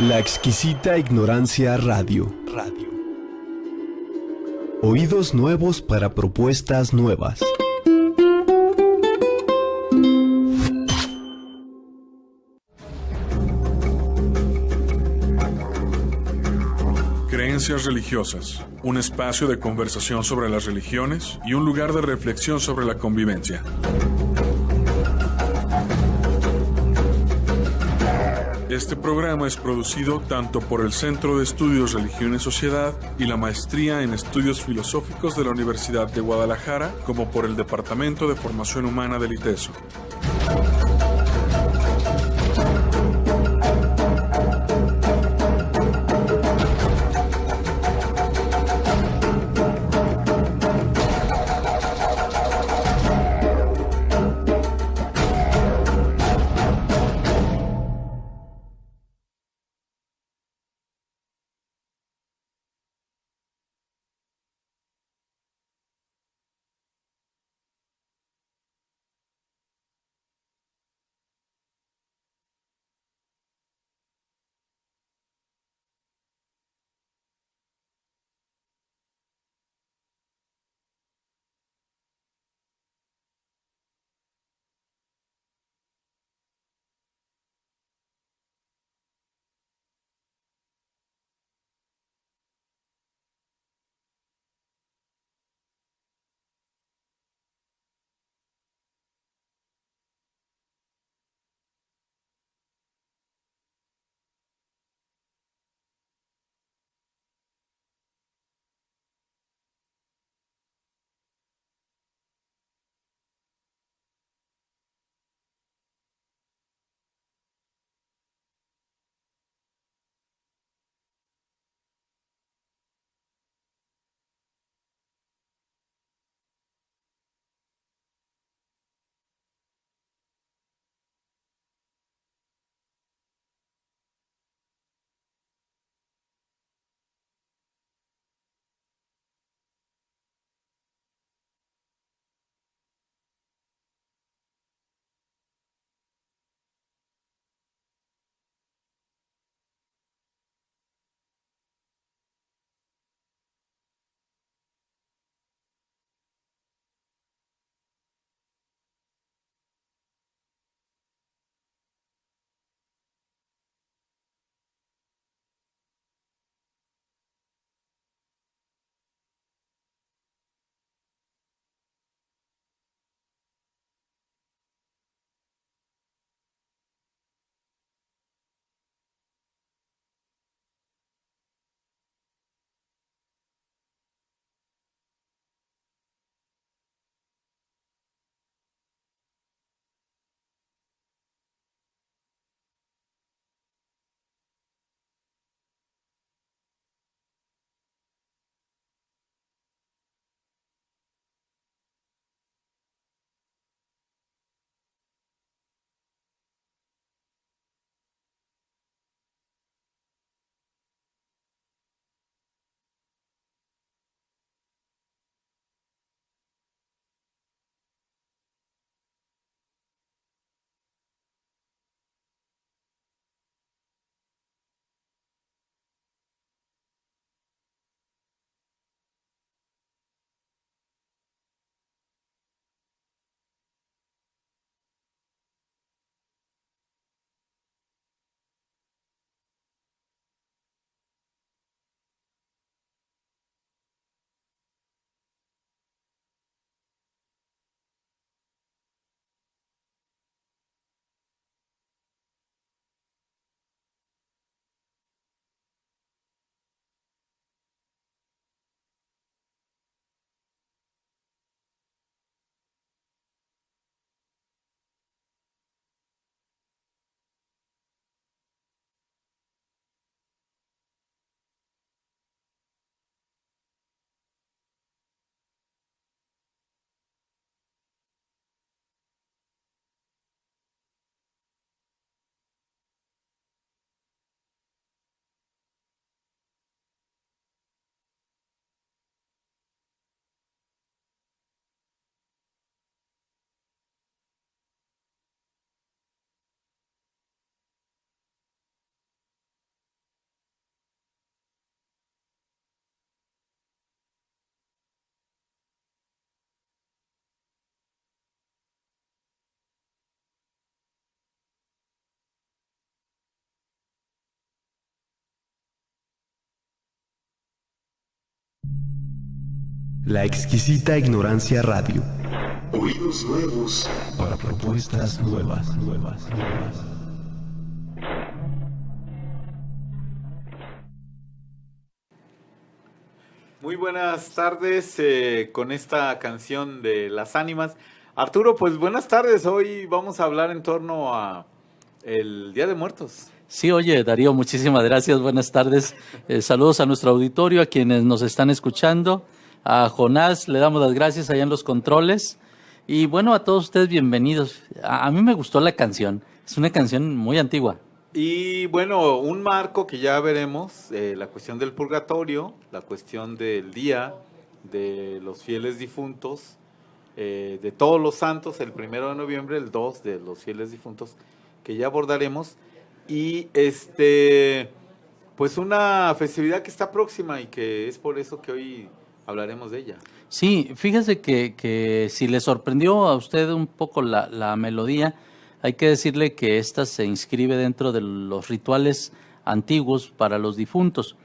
La exquisita ignorancia radio. Oídos nuevos para propuestas nuevas. Creencias religiosas, un espacio de conversación sobre las religiones y un lugar de reflexión sobre la convivencia. Este programa es producido tanto por el Centro de Estudios Religión y Sociedad y la Maestría en Estudios Filosóficos de la Universidad de Guadalajara, como por el Departamento de Formación Humana del ITESO. La exquisita ignorancia radio. Oídos nuevos para propuestas nuevas. Muy buenas tardes con esta canción de Las Ánimas. Arturo, pues buenas tardes. Hoy vamos a hablar en torno a el Día de Muertos. Sí, oye, Darío, muchísimas gracias. Buenas tardes. Saludos a nuestro auditorio, a quienes nos están escuchando. A Jonás le damos las gracias allá en los controles. Y bueno, a todos ustedes bienvenidos. A mí me gustó la canción. Es una canción muy antigua. Y bueno, un marco que ya veremos, la cuestión del purgatorio, la cuestión del día de los fieles difuntos, de todos los santos, el 1 de noviembre, el 2 de los fieles difuntos, que ya abordaremos. Y pues una festividad que está próxima y que es por eso que hoy hablaremos de ella. Sí, fíjese que si le sorprendió a usted un poco la melodía, hay que decirle que esta se inscribe dentro de los rituales antiguos para los difuntos.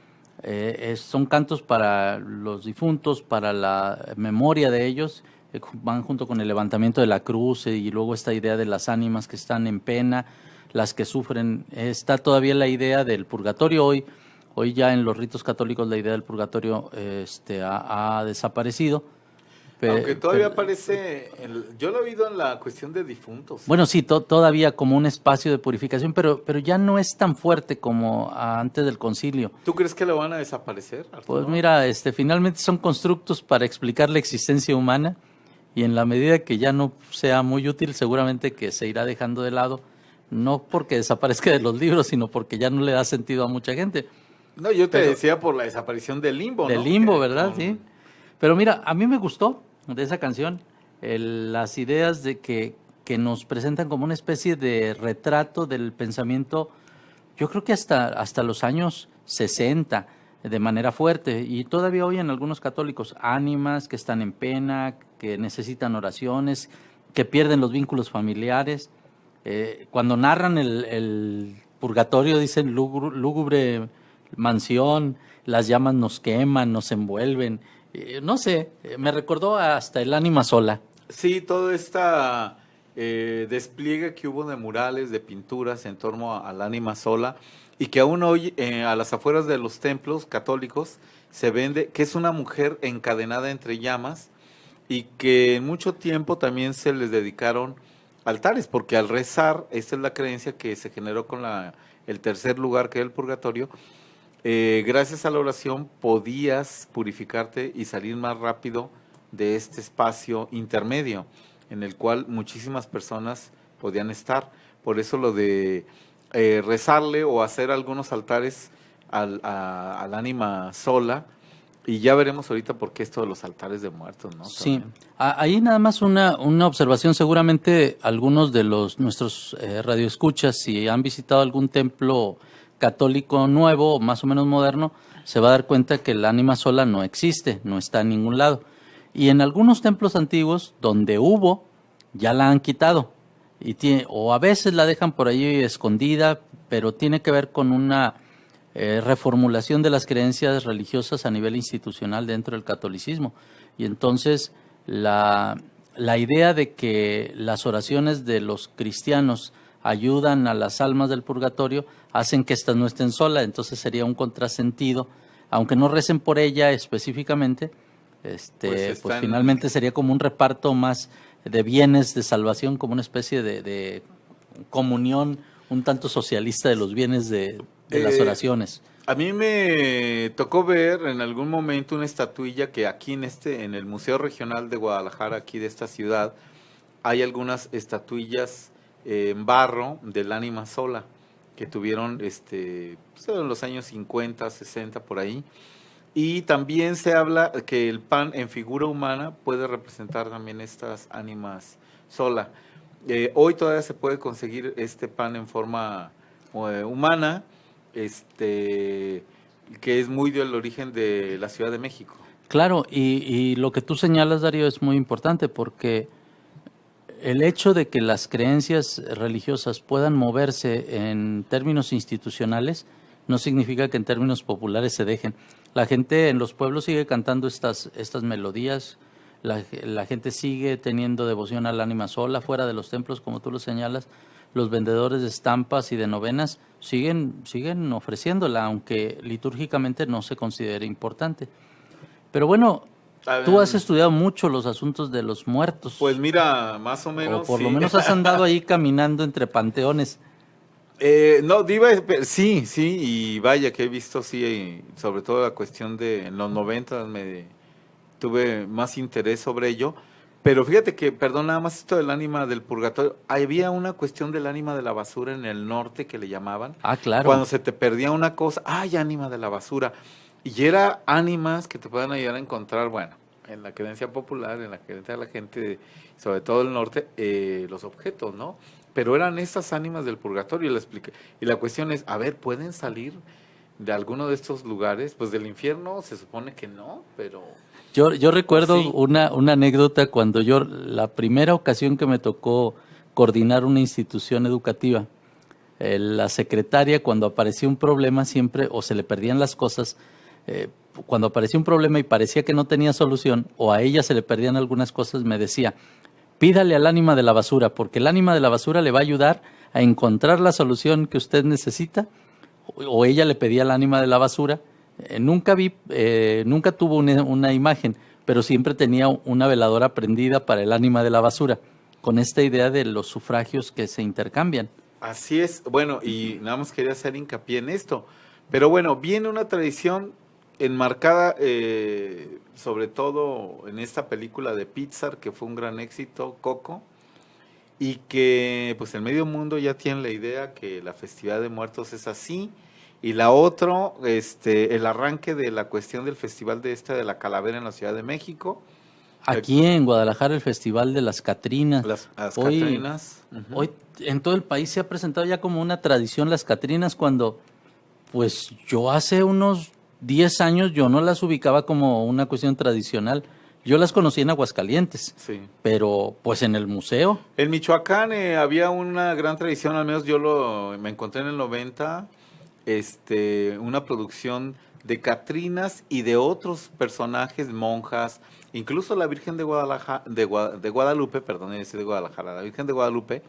Son cantos para los difuntos, para la memoria de ellos, van junto con el levantamiento de la cruz y luego esta idea de las ánimas que están en pena, las que sufren. Está todavía la idea del purgatorio hoy ya en los ritos católicos la idea del purgatorio ha desaparecido. Aunque todavía aparece, yo lo he oído en la cuestión de difuntos. Bueno, sí, todavía como un espacio de purificación, pero ya no es tan fuerte como antes del concilio. ¿Tú crees que lo van a desaparecer, Arturo? Pues mira, finalmente son constructos para explicar la existencia humana y en la medida que ya no sea muy útil, seguramente que se irá dejando de lado, no porque desaparezca de los libros, sino porque ya no le da sentido a mucha gente. No, yo te decía por la desaparición del limbo, ¿no? Del limbo, ¿verdad? Sí. Pero mira, a mí me gustó de esa canción, las ideas de que nos presentan como una especie de retrato del pensamiento, yo creo que hasta los años 60, de manera fuerte, y todavía hoy en algunos católicos, ánimas que están en pena, que necesitan oraciones, que pierden los vínculos familiares. Cuando narran el purgatorio dicen lúgubre mansión, las llamas nos queman, nos envuelven. No sé, me recordó hasta el ánima sola. Sí, todo esta despliegue que hubo de murales, de pinturas en torno al ánima sola, y que aún hoy a las afueras de los templos católicos se vende, que es una mujer encadenada entre llamas, y que en mucho tiempo también se les dedicaron altares, porque al rezar, esta es la creencia que se generó con el tercer lugar, que era el purgatorio. Gracias a la oración podías purificarte y salir más rápido de este espacio intermedio en el cual muchísimas personas podían estar. Por eso lo de rezarle o hacer algunos altares al ánima sola, y ya veremos ahorita por qué esto de los altares de muertos, ¿no? Sí, también. Ahí nada más una observación. Seguramente algunos de nuestros radioescuchas, si han visitado algún templo católico nuevo, más o menos moderno, se va a dar cuenta que el ánima sola no existe, no está en ningún lado. Y en algunos templos antiguos, donde hubo, ya la han quitado. O a veces la dejan por ahí escondida, pero tiene que ver con una reformulación de las creencias religiosas a nivel institucional dentro del catolicismo. Y entonces la idea de que las oraciones de los cristianos ayudan a las almas del purgatorio, hacen que éstas no estén solas, entonces sería un contrasentido, aunque no recen por ella específicamente, pues finalmente sería como un reparto más de bienes de salvación, como una especie de comunión un tanto socialista de los bienes de las oraciones. A mí me tocó ver en algún momento una estatuilla que aquí en el Museo Regional de Guadalajara, aquí de esta ciudad, hay algunas estatuillas en barro del ánima sola que tuvieron en los años 50, 60 por ahí, y también se habla que el pan en figura humana puede representar también estas ánimas sola. Hoy todavía se puede conseguir este pan en forma humana, que es muy del origen de la Ciudad de México. Claro, y lo que tú señalas, Darío, es muy importante porque el hecho de que las creencias religiosas puedan moverse en términos institucionales no significa que en términos populares se dejen. La gente en los pueblos sigue cantando estas melodías, la gente sigue teniendo devoción al ánima sola, fuera de los templos, como tú lo señalas. Los vendedores de estampas y de novenas siguen ofreciéndola, aunque litúrgicamente no se considere importante. Pero bueno, tú has estudiado mucho los asuntos de los muertos. Pues mira, más o menos. O por lo menos has andado ahí caminando entre panteones. No, sí, y vaya que he visto, sí, sobre todo la cuestión de en los 90 tuve más interés sobre ello, pero fíjate que, perdón, nada más esto del ánima del purgatorio, había una cuestión del ánima de la basura en el norte que le llamaban. Ah, claro. Cuando se te perdía una cosa, ¡ay, ánima de la basura! Y era ánimas que te puedan ayudar a encontrar, bueno, en la creencia popular, en la creencia de la gente, sobre todo del norte, los objetos, ¿no? Pero eran estas ánimas del purgatorio, le expliqué. Y la cuestión es, a ver, ¿pueden salir de alguno de estos lugares? Pues del infierno se supone que no, pero... Yo recuerdo sí. una anécdota cuando la primera ocasión que me tocó coordinar una institución educativa, la secretaria, cuando aparecía un problema siempre, o se le perdían las cosas, cuando aparecía un problema y parecía que no tenía solución, o a ella se le perdían algunas cosas, me decía: pídale al ánima de la basura, porque el ánima de la basura le va a ayudar a encontrar la solución que usted necesita. O ella le pedía al ánima de la basura. Nunca tuvo una imagen, pero siempre tenía una veladora prendida para el ánima de la basura, con esta idea de los sufragios que se intercambian. Así es, bueno, y nada más quería hacer hincapié en esto. Pero bueno, viene una tradición enmarcada, sobre todo en esta película de Pixar, que fue un gran éxito, Coco, y que pues el medio mundo ya tiene la idea que la festividad de muertos es así. Y la otra, el arranque de la cuestión del festival de la calavera en la Ciudad de México. Aquí en Guadalajara el Festival de las Catrinas. Las Catrinas. Hoy en todo el país se ha presentado ya como una tradición las Catrinas, cuando pues yo hace unos 10 años yo no las ubicaba como una cuestión tradicional. Yo las conocí en Aguascalientes, sí, pero pues en el museo. En Michoacán había una gran tradición, al menos me encontré en el 90, una producción de Catrinas y de otros personajes, monjas, incluso la Virgen de Guadalajara, de Guadalupe, perdón, de Guadalajara, la Virgen de Guadalupe,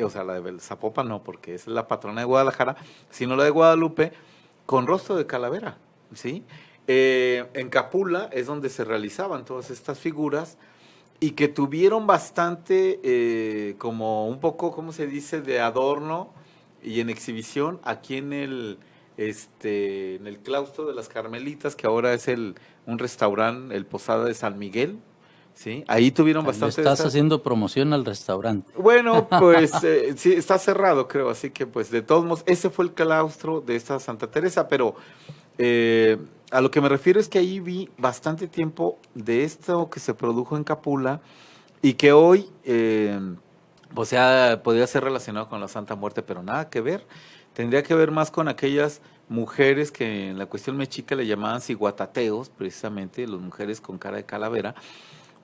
o sea, la de Zapopan no, porque es la patrona de Guadalajara, sino la de Guadalupe, con rostro de calavera, ¿sí? En Capula es donde se realizaban todas estas figuras y que tuvieron bastante, como un poco, ¿cómo se dice?, de adorno y en exhibición aquí en el claustro de las Carmelitas, que ahora es un restaurante, el Posada de San Miguel, ¿sí? Ahí tuvieron bastante... Estás haciendo promoción al restaurante. Bueno, pues sí, está cerrado, creo, así que pues de todos modos, ese fue el claustro de esta Santa Teresa, pero a lo que me refiero es que ahí vi bastante tiempo de esto que se produjo en Capula y que hoy... pues ya podría ser relacionado con la Santa Muerte, pero nada que ver. Tendría que ver más con aquellas mujeres que en la cuestión mexica le llamaban ciguatateos, precisamente, las mujeres con cara de calavera,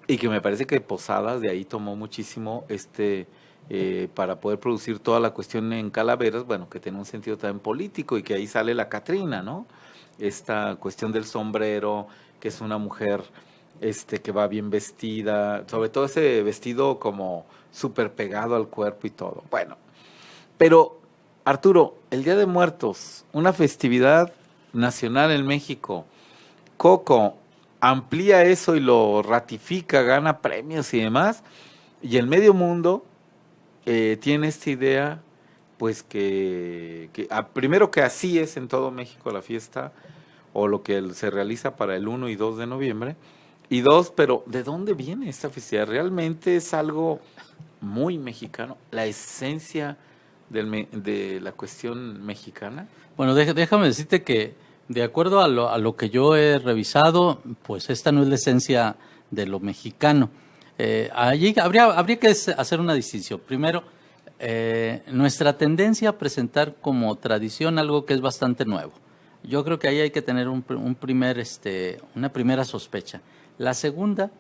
y que me parece que Posadas de ahí tomó muchísimo para poder producir toda la cuestión en calaveras, bueno, que tiene un sentido también político, y que ahí sale la Catrina, ¿no? Esta cuestión del sombrero, que es una mujer que va bien vestida, sobre todo ese vestido como súper pegado al cuerpo y todo. Bueno, pero Arturo, el Día de Muertos, una festividad nacional en México, Coco amplía eso y lo ratifica, gana premios y demás, y el medio mundo tiene esta idea, pues primero que así es en todo México la fiesta, o lo que se realiza para el 1 y 2 de noviembre, y dos, pero ¿de dónde viene esta festividad? Realmente es algo muy mexicano, la esencia de la cuestión mexicana. Bueno, déjame decirte que de acuerdo a lo que yo he revisado, pues esta no es la esencia de lo mexicano. Allí habría que hacer una distinción. Primero, nuestra tendencia a presentar como tradición algo que es bastante nuevo. Yo creo que ahí hay que tener una primera sospecha. La segunda,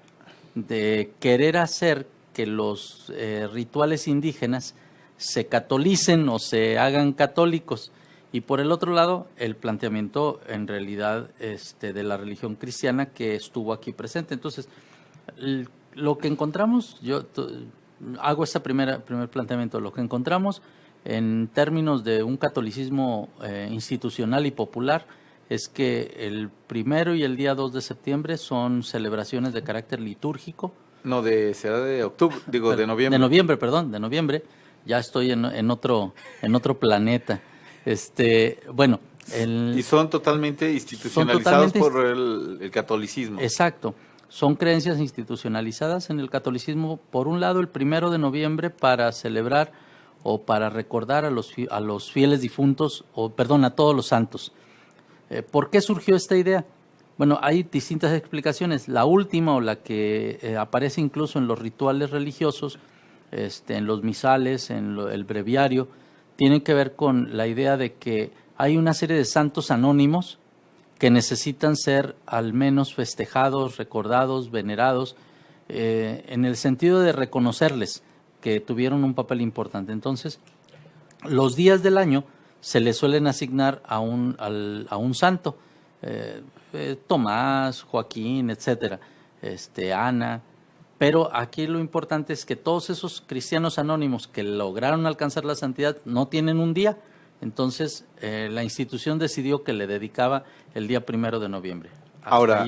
de querer hacer que los rituales indígenas se catolicen o se hagan católicos. Y por el otro lado, el planteamiento en realidad de la religión cristiana que estuvo aquí presente. Entonces, lo que encontramos, hago este primer planteamiento, lo que encontramos en términos de un catolicismo institucional y popular es que el 1 y el día 2 de septiembre son celebraciones de carácter litúrgico. No, será de octubre, de noviembre. De noviembre. Ya estoy en otro planeta. Bueno, y son totalmente institucionalizados por el catolicismo. Exacto. Son creencias institucionalizadas en el catolicismo. Por un lado, el 1 de noviembre para celebrar o para recordar a los fieles difuntos, a todos los santos. ¿Por qué surgió esta idea? Bueno, hay distintas explicaciones. La última, o la que aparece incluso en los rituales religiosos, en los misales, en el breviario, tiene que ver con la idea de que hay una serie de santos anónimos que necesitan ser al menos festejados, recordados, venerados, en el sentido de reconocerles que tuvieron un papel importante. Entonces, los días del año se le suelen asignar a un santo, Tomás, Joaquín, etcétera, Ana. Pero aquí lo importante es que todos esos cristianos anónimos que lograron alcanzar la santidad no tienen un día. Entonces, la institución decidió que le dedicaba el día 1 de noviembre. Ahora,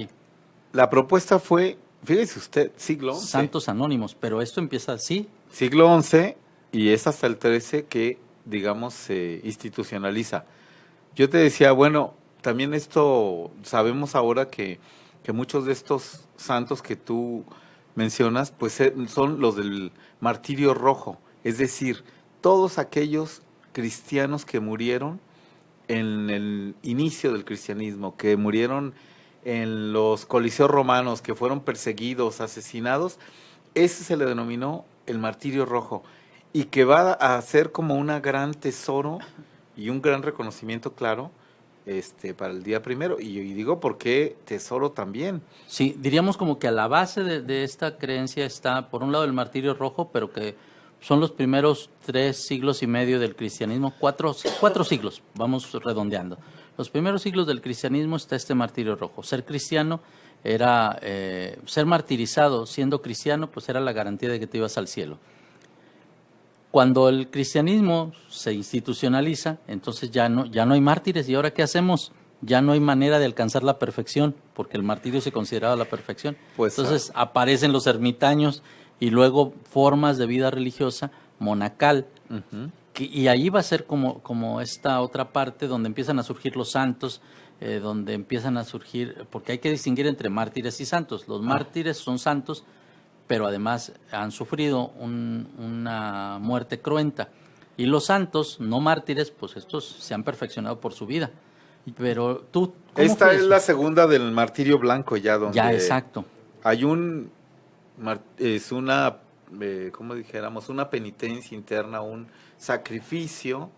la propuesta fue, fíjese usted, siglo XI. Santos anónimos, pero esto empieza así. Siglo XI y es hasta el 13 que, digamos, se institucionaliza. Yo te decía, bueno, también esto, sabemos ahora que muchos de estos santos que tú mencionas, pues son los del martirio rojo, es decir, todos aquellos cristianos que murieron en el inicio del cristianismo, que murieron en los coliseos romanos, que fueron perseguidos, asesinados, ese se le denominó el martirio rojo, y que va a ser como un gran tesoro y un gran reconocimiento, claro, para el día 1, y digo, ¿por qué tesoro también? Sí, diríamos como que a la base de esta creencia está, por un lado, el martirio rojo, pero que son los primeros 3 siglos y medio del cristianismo, 4 siglos, vamos redondeando. Los primeros siglos del cristianismo está este martirio rojo. Ser cristiano era, ser martirizado siendo cristiano, pues era la garantía de que te ibas al cielo. Cuando el cristianismo se institucionaliza, entonces ya no hay mártires. ¿Y ahora qué hacemos? Ya no hay manera de alcanzar la perfección, porque el martirio se consideraba la perfección. Pues, entonces aparecen los ermitaños y luego formas de vida religiosa monacal. Uh-huh. Y ahí va a ser como esta otra parte donde empiezan a surgir los santos, donde empiezan a surgir, porque hay que distinguir entre mártires y santos. Los mártires son santos, pero además han sufrido una muerte cruenta. Y los santos, no mártires, pues estos se han perfeccionado por su vida. Pero tú... Esta es la segunda del martirio blanco ya, donde... Ya, exacto. Hay como dijéramos, una penitencia interna, un sacrificio,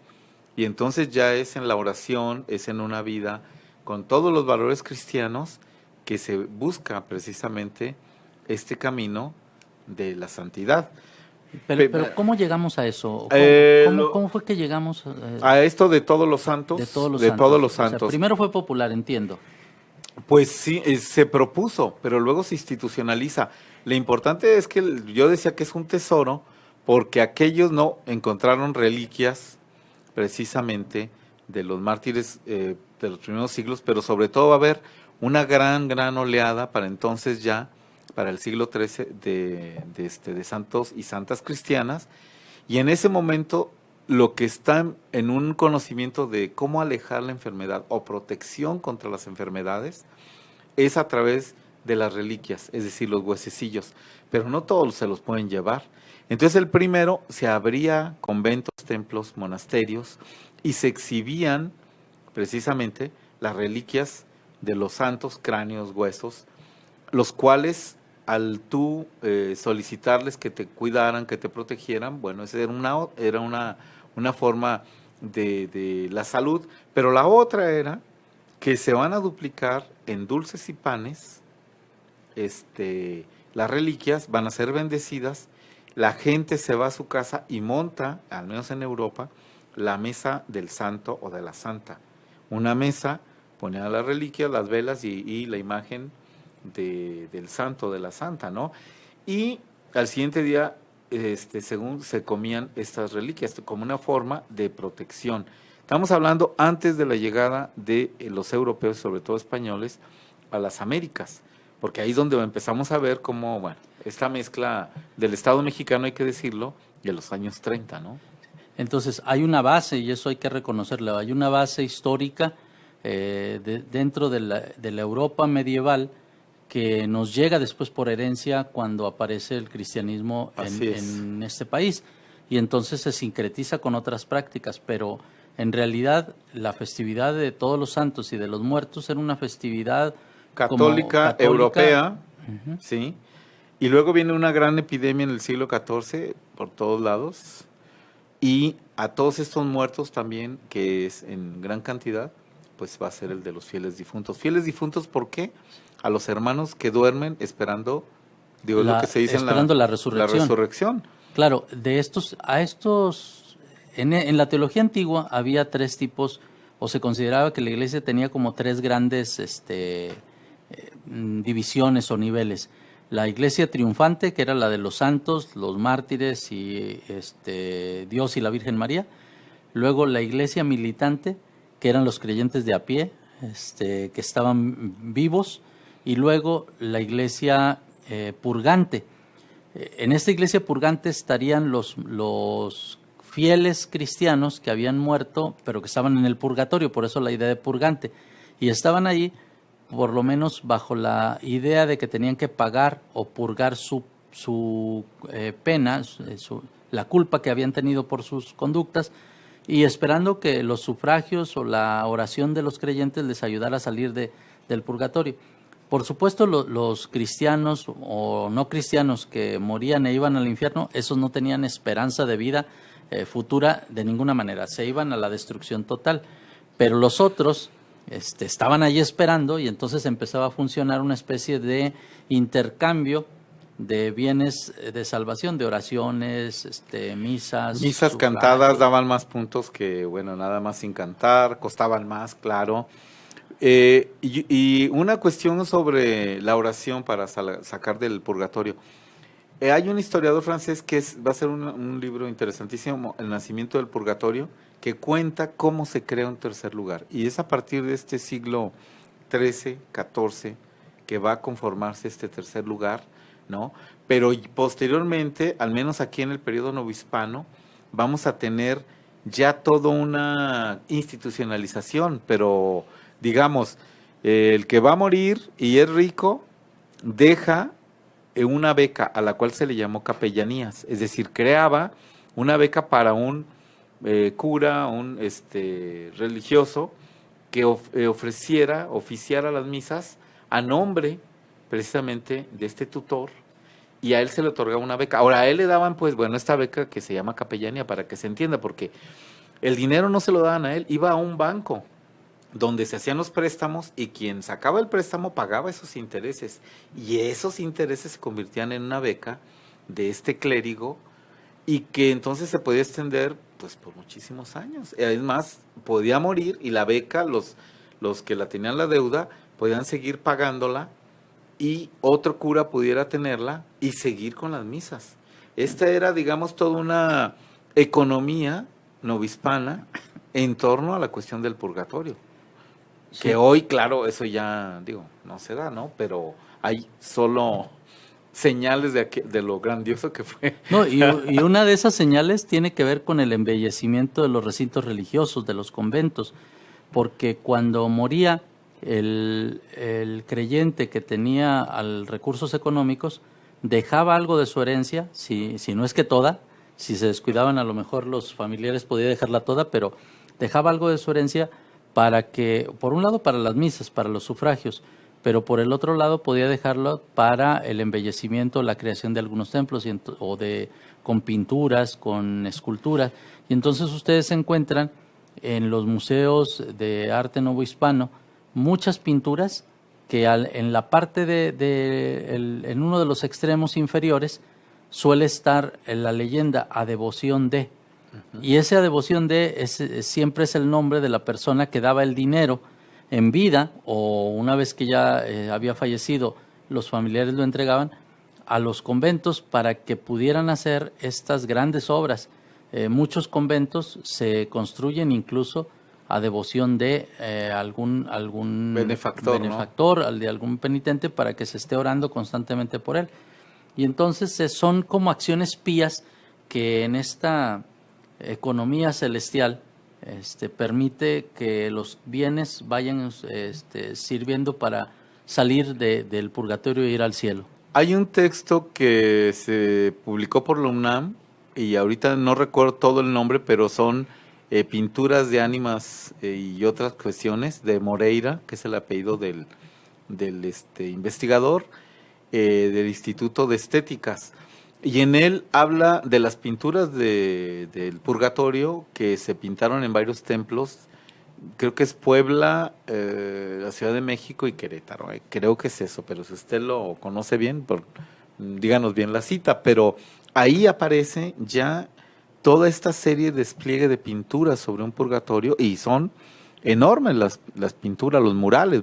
y entonces ya es en la oración, es en una vida con todos los valores cristianos que se busca precisamente este camino de la santidad. Pero ¿cómo llegamos a eso? ¿Cómo fue que llegamos a esto de todos los santos? De todos los santos. O sea, primero fue popular, entiendo. Pues sí, se propuso, pero luego se institucionaliza. Lo importante es que yo decía que es un tesoro, porque aquellos no encontraron reliquias precisamente de los mártires de los primeros siglos, pero sobre todo va a haber una gran oleada para entonces ya, para el siglo XIII, de santos y santas cristianas, y en ese momento lo que está en un conocimiento de cómo alejar la enfermedad o protección contra las enfermedades es a través de las reliquias, es decir, los huesecillos, pero no todos se los pueden llevar. Entonces el primero se abría conventos, templos, monasterios, y se exhibían precisamente las reliquias de los santos, cráneos, huesos, los cuales al tú solicitarles que te cuidaran, que te protegieran, bueno, esa era una forma de la salud, pero la otra era que se van a duplicar en dulces y panes, las reliquias van a ser bendecidas, la gente se va a su casa y monta, al menos en Europa, la mesa del santo o de la santa. Una mesa, ponían las reliquias, las velas y la imagen del santo, de la santa, ¿no? Y al siguiente día, según se comían estas reliquias, como una forma de protección. Estamos hablando antes de la llegada de los europeos, sobre todo españoles, a las Américas, porque ahí es donde empezamos a ver cómo, bueno, esta mezcla del Estado mexicano, hay que decirlo, de los años 30, ¿no? Entonces, hay una base, y eso hay que reconocerlo, hay una base histórica dentro de la Europa medieval que nos llega después por herencia cuando aparece el cristianismo en este país. Y entonces se sincretiza con otras prácticas, pero en realidad la festividad de Todos los Santos y de los Muertos era una festividad católica, europea, sí. Y luego viene una gran epidemia en el siglo XIV por todos lados. Y a todos estos muertos también, que es en gran cantidad, pues va a ser el de los fieles difuntos. ¿Fieles difuntos por qué? A los hermanos que duermen esperando, digo, lo que se dice esperando la resurrección. La resurrección. Claro, en la teología antigua había tres tipos, o se consideraba que la iglesia tenía como tres grandes divisiones o niveles. La iglesia triunfante, que era la de los santos, los mártires y Dios y la Virgen María. Luego la iglesia militante, que eran los creyentes de a pie, que estaban vivos. Y luego la iglesia purgante. En esta iglesia purgante estarían los fieles cristianos que habían muerto, pero que estaban en el purgatorio, por eso la idea de purgante. Y estaban allí, por lo menos bajo la idea de que tenían que pagar o purgar su pena, la culpa que habían tenido por sus conductas, y esperando que los sufragios o la oración de los creyentes les ayudara a salir del purgatorio. Por supuesto, los cristianos o no cristianos que morían e iban al infierno, esos no tenían esperanza de vida futura de ninguna manera, se iban a la destrucción total. Pero los otros estaban allí esperando, y entonces empezaba a funcionar una especie de intercambio de bienes de salvación, de oraciones, misas. Misas cantadas daban más puntos que, bueno, nada más sin cantar, costaban más, claro. Y una cuestión sobre la oración para sacar del purgatorio. Hay un historiador francés que va a ser un libro interesantísimo, El nacimiento del purgatorio, que cuenta cómo se crea un tercer lugar. Y es a partir de este siglo XIII, XIV, que va a conformarse este tercer lugar, ¿no? Pero posteriormente, al menos aquí en el periodo novohispano, vamos a tener ya toda una institucionalización, pero digamos, el que va a morir y es rico, deja una beca a la cual se le llamó capellanías, es decir, creaba una beca para un cura, un religioso que oficiara las misas a nombre precisamente de este tutor, y a él se le otorgaba una beca. Ahora, a él le daban, pues, bueno, esta beca que se llama capellanía, para que se entienda, porque el dinero no se lo daban a él, iba a un banco donde se hacían los préstamos, y quien sacaba el préstamo pagaba esos intereses, y esos intereses se convertían en una beca de este clérigo, y que entonces se podía extender pues por muchísimos años. Además, podía morir y la beca, los que la tenían la deuda, podían seguir pagándola, y otro cura pudiera tenerla y seguir con las misas. Esta era, digamos, toda una economía novohispana en torno a la cuestión del purgatorio. Sí. Que hoy, claro, eso ya, no se da, ¿no? Pero hay solo señales de lo grandioso que fue. No, y una de esas señales tiene que ver con el embellecimiento de los recintos religiosos, de los conventos, porque cuando moría el creyente que tenía recursos económicos, dejaba algo de su herencia, si no es que toda, si se descuidaban a lo mejor los familiares podía dejarla toda, pero dejaba algo de su herencia para que, por un lado, para las misas, para los sufragios, pero por el otro lado podía dejarlo para el embellecimiento, la creación de algunos templos con pinturas, con esculturas. Y entonces ustedes encuentran en los museos de arte novohispano muchas pinturas que en la parte en uno de los extremos inferiores suele estar la leyenda a devoción de. Y esa devoción de siempre es el nombre de la persona que daba el dinero en vida, o una vez que ya había fallecido, los familiares lo entregaban a los conventos para que pudieran hacer estas grandes obras. Muchos conventos se construyen incluso a devoción de algún benefactor, ¿no? De algún penitente, para que se esté orando constantemente por él. Y entonces son como acciones pías que en esta economía celestial permite que los bienes vayan sirviendo para salir del purgatorio e ir al cielo. Hay un texto que se publicó por la UNAM, y ahorita no recuerdo todo el nombre, pero son pinturas de ánimas y otras cuestiones de Moreira, que es el apellido del investigador del Instituto de Estéticas. Y en él habla de las pinturas del purgatorio que se pintaron en varios templos. Creo que es Puebla, la Ciudad de México y Querétaro. Creo que es eso, pero si usted lo conoce bien, díganos bien la cita. Pero ahí aparece ya toda esta serie de despliegue de pinturas sobre un purgatorio, y son enormes las pinturas, los murales,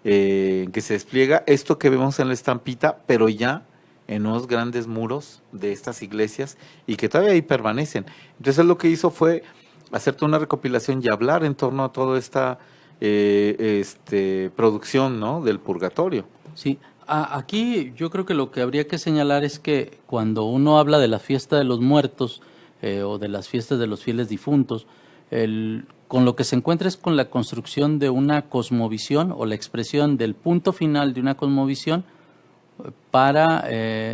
en que se despliega esto que vemos en la estampita, pero ya en unos grandes muros de estas iglesias, y que todavía ahí permanecen. Entonces lo que hizo fue hacerte una recopilación y hablar en torno a toda esta producción, ¿no?, del purgatorio. Sí, aquí yo creo que lo que habría que señalar es que cuando uno habla de la fiesta de los muertos o de las fiestas de los fieles difuntos, con lo que se encuentra es con la construcción de una cosmovisión, o la expresión del punto final de una cosmovisión para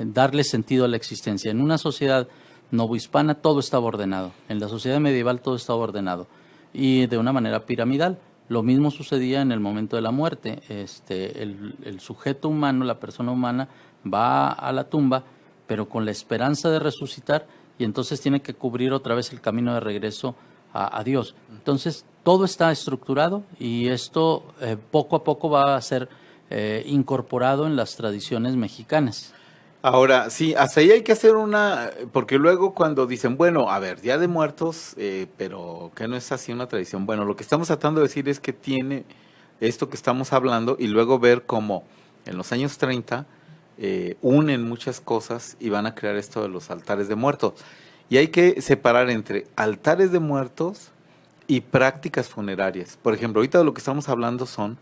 darle sentido a la existencia. En una sociedad novohispana todo estaba ordenado, en la sociedad medieval todo estaba ordenado, y de una manera piramidal. Lo mismo sucedía en el momento de la muerte. El sujeto humano, la persona humana, va a la tumba, pero con la esperanza de resucitar, y entonces tiene que cubrir otra vez el camino de regreso a Dios. Entonces todo está estructurado, y esto poco a poco va a ser incorporado en las tradiciones mexicanas. Ahora, sí, hasta ahí hay que hacer porque luego cuando dicen, bueno, a ver, Día de Muertos, pero que no es así una tradición. Bueno, lo que estamos tratando de decir es que tiene esto que estamos hablando, y luego ver cómo en los años 30 unen muchas cosas y van a crear esto de los altares de muertos. Y hay que separar entre altares de muertos y prácticas funerarias. Por ejemplo, ahorita de lo que estamos hablando son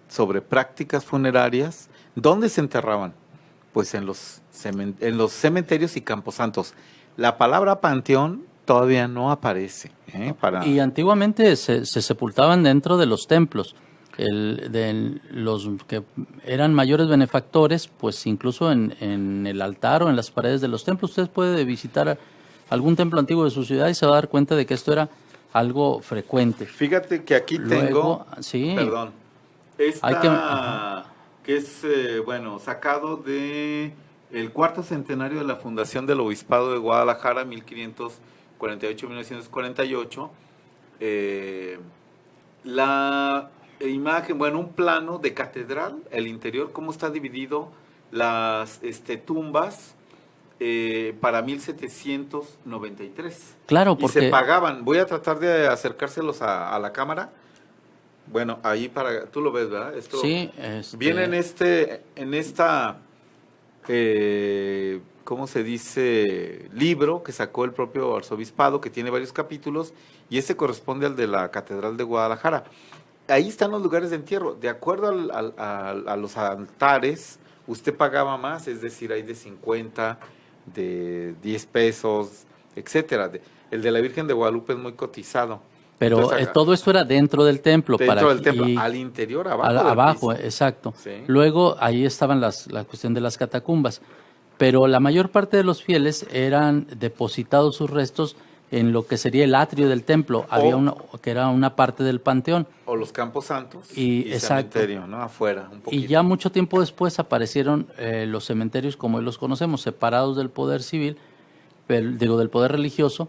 sobre prácticas funerarias. ¿Dónde se enterraban? Pues en los cementerios y camposantos. La palabra panteón todavía no aparece. Y antiguamente se sepultaban dentro de los templos. Los que eran mayores benefactores, pues incluso en el altar o en las paredes de los templos. Usted puede visitar algún templo antiguo de su ciudad y se va a dar cuenta de que esto era algo frecuente. Fíjate que aquí tengo, sí, perdón, que es, sacado de el cuarto centenario de la fundación del Obispado de Guadalajara, 1548-1948. La imagen, un plano de catedral, el interior, cómo está dividido las tumbas para 1793. Claro, porque... Y se pagaban. Voy a tratar de acercárselos a la cámara. Bueno, ahí tú lo ves, ¿verdad? Esto sí. Viene en esta, ¿cómo se dice? Libro que sacó el propio arzobispado, que tiene varios capítulos, y ese corresponde al de la Catedral de Guadalajara. Ahí están los lugares de entierro. De acuerdo a los altares, usted pagaba más, es decir, hay de 50, de 10 pesos, etcétera. El de la Virgen de Guadalupe es muy cotizado. Pero entonces, todo esto era dentro del templo. Del templo, al interior, abajo. Exacto. Sí. Luego ahí estaban la cuestión de las catacumbas. Pero la mayor parte de los fieles eran depositados sus restos en lo que sería el atrio del templo. Había que era una parte del panteón. O los campos santos y cementerio, ¿no? Afuera, un poquito. Y ya mucho tiempo después aparecieron los cementerios como hoy los conocemos, separados del poder civil, del poder religioso,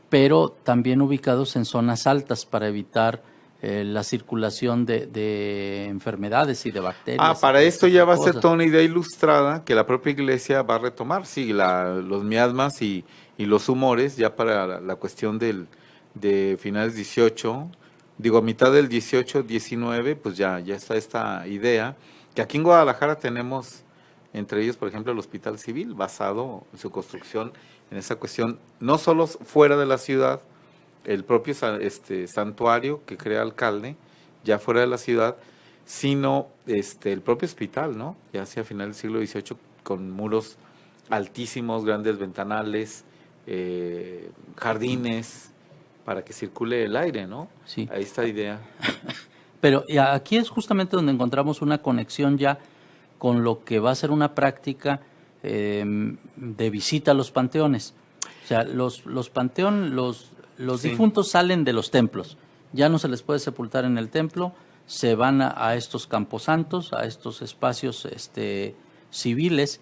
pero también ubicados en zonas altas para evitar la circulación de enfermedades y de bacterias. Para esto ya va a ser toda una idea ilustrada que la propia iglesia va a retomar, sí, los miasmas y y los humores, ya para la cuestión de finales 18, digo, a mitad del 18, 19, pues ya está esta idea, que aquí en Guadalajara tenemos, entre ellos, por ejemplo, el Hospital Civil, basado en su construcción en esa cuestión, no solo fuera de la ciudad, el propio santuario que crea el alcalde, ya fuera de la ciudad, sino el propio hospital, ¿no? Ya hacia final del siglo XVIII, con muros altísimos, grandes ventanales, jardines, para que circule el aire, ¿no? Sí. Ahí está la idea. Pero aquí es justamente donde encontramos una conexión ya con lo que va a ser una práctica de visita a los panteones. O sea, los Sí. difuntos salen de los templos, ya no se les puede sepultar en el templo, se van a estos camposantos, a estos espacios civiles,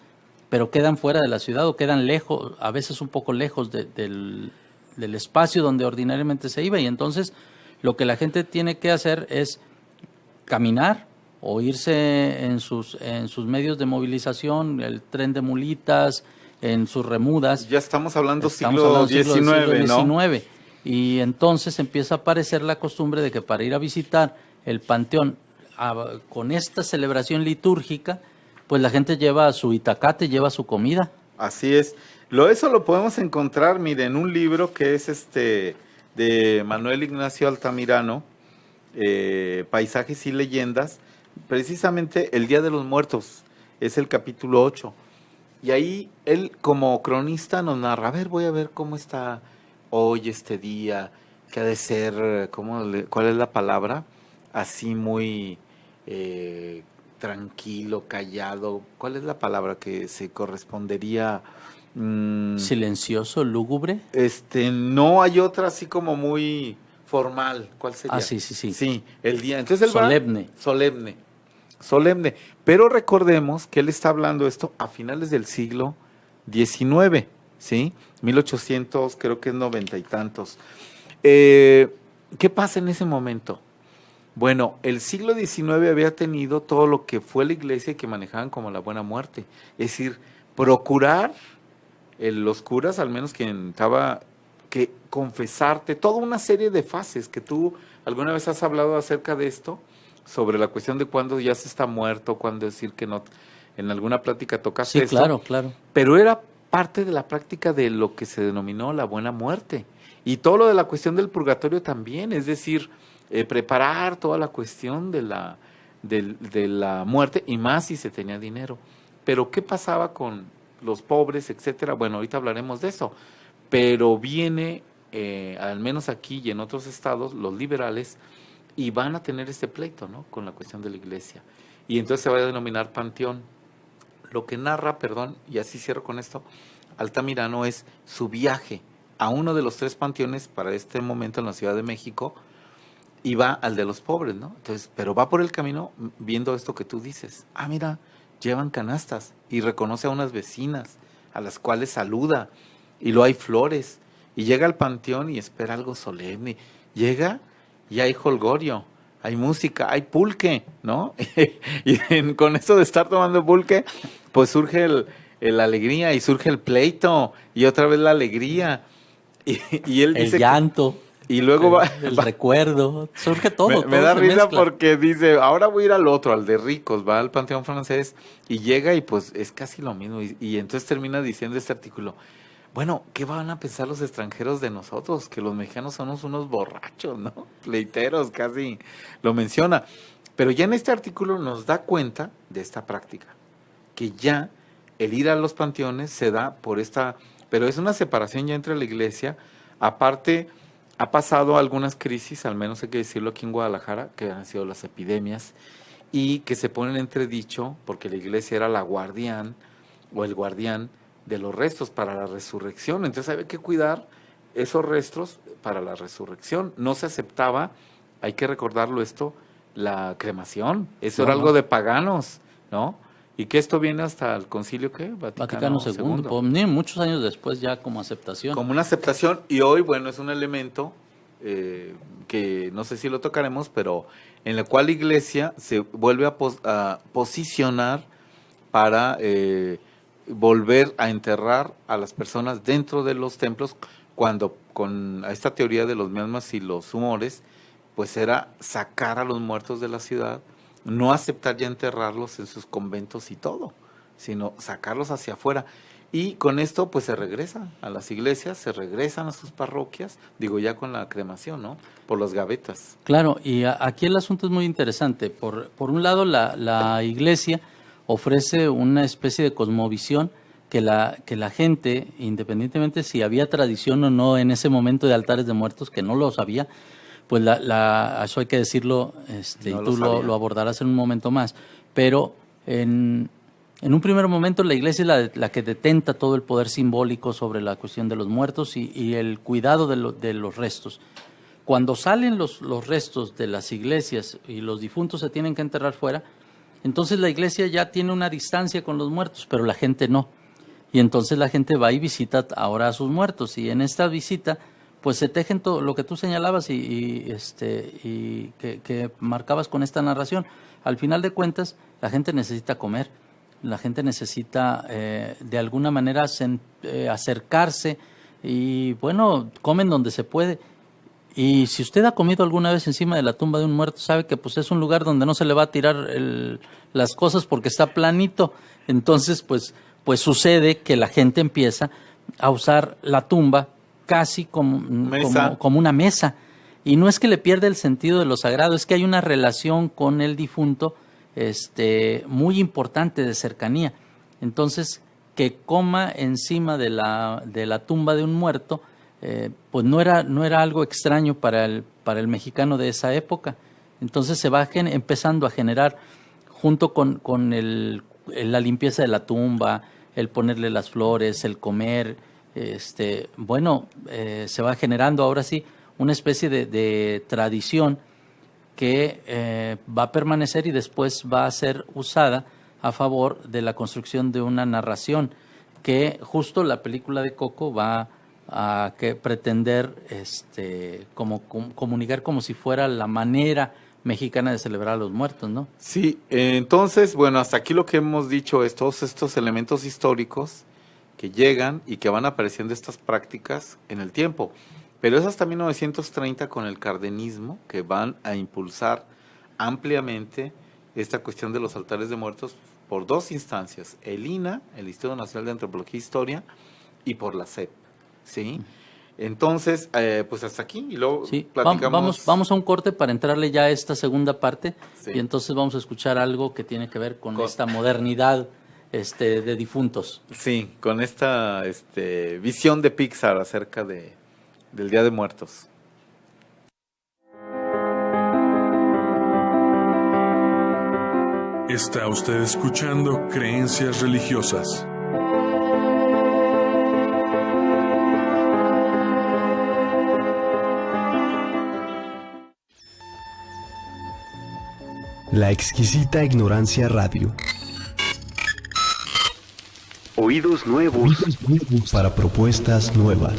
pero quedan fuera de la ciudad o quedan lejos, a veces un poco lejos del espacio donde ordinariamente se iba, y entonces lo que la gente tiene que hacer es caminar o irse en sus medios de movilización, el tren de mulitas, en sus remudas. Ya estamos hablando siglo XIX, ¿no? XIX. Y entonces empieza a aparecer la costumbre de que para ir a visitar el panteón con esta celebración litúrgica, pues la gente lleva su itacate, lleva su comida. Así es. Eso lo podemos encontrar, mire, en un libro que es de Manuel Ignacio Altamirano, Paisajes y Leyendas, precisamente el Día de los Muertos, es el capítulo 8. Y ahí él como cronista nos narra, voy a ver cómo está hoy este día, que ha de ser, ¿cuál es la palabra? Así muy tranquilo, callado. ¿Cuál es la palabra que se correspondería? Silencioso, lúgubre. No hay otra así como muy formal. ¿Cuál sería? Sí. Sí, el día. Entonces él solemne. Pero recordemos que él está hablando esto a finales del siglo XIX, ¿sí? 1800, creo que es 90 y tantos. ¿Qué pasa en ese momento? Bueno, el siglo XIX había tenido todo lo que fue la iglesia que manejaban como la buena muerte. Es decir, procurar los curas, al menos quien estaba, que confesarte, toda una serie de fases que tú alguna vez has hablado acerca de esto, sobre la cuestión de cuándo ya se está muerto, cuándo decir que no, en alguna plática tocaste esto. Sí, claro. Pero era parte de la práctica de lo que se denominó la buena muerte. Y todo lo de la cuestión del purgatorio también, es decir, preparar toda la cuestión de la muerte, y más si se tenía dinero. Pero ¿qué pasaba con los pobres, etcétera? Bueno, ahorita hablaremos de eso. Pero viene, al menos aquí y en otros estados, los liberales, y van a tener este pleito, ¿no?, con la cuestión de la iglesia. Y entonces se va a denominar panteón. Lo que narra, y así cierro con esto, Altamirano, es su viaje a uno de los 3 panteones para este momento en la Ciudad de México, y va al de los pobres, ¿no? Entonces, pero va por el camino viendo esto que tú dices. Mira, llevan canastas, y reconoce a unas vecinas a las cuales saluda, y luego hay flores, y llega al panteón y espera algo solemne. Llega y hay jolgorio, hay música, hay pulque, ¿no? Y con eso de estar tomando pulque, pues surge la alegría, y surge el pleito, y otra vez la alegría. Y él dice el llanto. Y luego el recuerdo, surge todo. Me da risa porque dice, ahora voy a ir al otro, al de ricos, va al Panteón Francés, y llega y pues es casi lo mismo. Y entonces termina diciendo este artículo, bueno, ¿qué van a pensar los extranjeros de nosotros? Que los mexicanos somos unos borrachos, ¿no? Pleiteros, casi lo menciona. Pero ya en este artículo nos da cuenta de esta práctica, que ya el ir a los panteones se da por pero es una separación ya entre la iglesia. Aparte, ha pasado algunas crisis, al menos hay que decirlo aquí en Guadalajara, que han sido las epidemias, y que se ponen en entredicho porque la iglesia era la guardián o el guardián de los restos para la resurrección. Entonces había que cuidar esos restos para la resurrección. No se aceptaba, hay que recordarlo esto, la cremación. Eso era algo de paganos, ¿no? Y que esto viene hasta el concilio, ¿qué? Vaticano II. Pues, muchos años después ya como aceptación. Como una aceptación, y hoy, bueno, es un elemento que no sé si lo tocaremos, pero en la cual la iglesia se vuelve a posicionar para volver a enterrar a las personas dentro de los templos, cuando con esta teoría de los miasmas y los humores, pues era sacar a los muertos de la ciudad, no aceptar ya enterrarlos en sus conventos y todo, sino sacarlos hacia afuera. Y con esto pues se regresan a las iglesias, se regresan a sus parroquias, digo ya con la cremación, ¿no? Por las gavetas. Claro, y aquí el asunto es muy interesante. Por un lado, la iglesia ofrece una especie de cosmovisión que la gente, independientemente si había tradición o no en ese momento de altares de muertos, que no los había, pues eso hay que decirlo, No y lo tú sabía. lo abordarás en un momento más, pero en un primer momento la iglesia es la que detenta todo el poder simbólico sobre la cuestión de los muertos y el cuidado de los restos. Cuando salen los restos de las iglesias y los difuntos se tienen que enterrar fuera, entonces la iglesia ya tiene una distancia con los muertos, pero la gente no. Y entonces la gente va y visita ahora a sus muertos. Y en esta visita, pues se tejen todo lo que tú señalabas y que marcabas con esta narración. Al final de cuentas, la gente necesita comer. La gente necesita de alguna manera acercarse y bueno, comen donde se puede. Y si usted ha comido alguna vez encima de la tumba de un muerto, sabe que pues es un lugar donde no se le va a tirar las cosas porque está planito. Entonces, pues sucede que la gente empieza a usar la tumba casi como una mesa. Y no es que le pierda el sentido de lo sagrado, es que hay una relación con el difunto muy importante de cercanía. Entonces, que coma encima de la tumba de un muerto, pues no era algo extraño para el mexicano de esa época. Entonces se va empezando a generar, junto con la limpieza de la tumba, el ponerle las flores, el comer, se va generando ahora sí una especie de tradición que va a permanecer y después va a ser usada a favor de la construcción de una narración que justo la película de Coco va a pretender comunicar como si fuera la manera mexicana de celebrar a los muertos, ¿no? Sí, entonces, bueno, hasta aquí lo que hemos dicho es todos estos elementos históricos que llegan y que van apareciendo estas prácticas en el tiempo. Pero es hasta 1930 con el cardenismo que van a impulsar ampliamente esta cuestión de los altares de muertos por dos instancias, el INA, el Instituto Nacional de Antropología e Historia, y por la SEP, ¿sí? Entonces, pues hasta aquí y luego sí, platicamos. vamos a un corte para entrarle ya a esta segunda parte, Sí. Y entonces vamos a escuchar algo que tiene que ver con esta modernidad de difuntos. Sí, con esta visión de Pixar acerca del Día de Muertos. Está usted escuchando Creencias Religiosas. La exquisita ignorancia radio. Oídos nuevos para propuestas nuevas.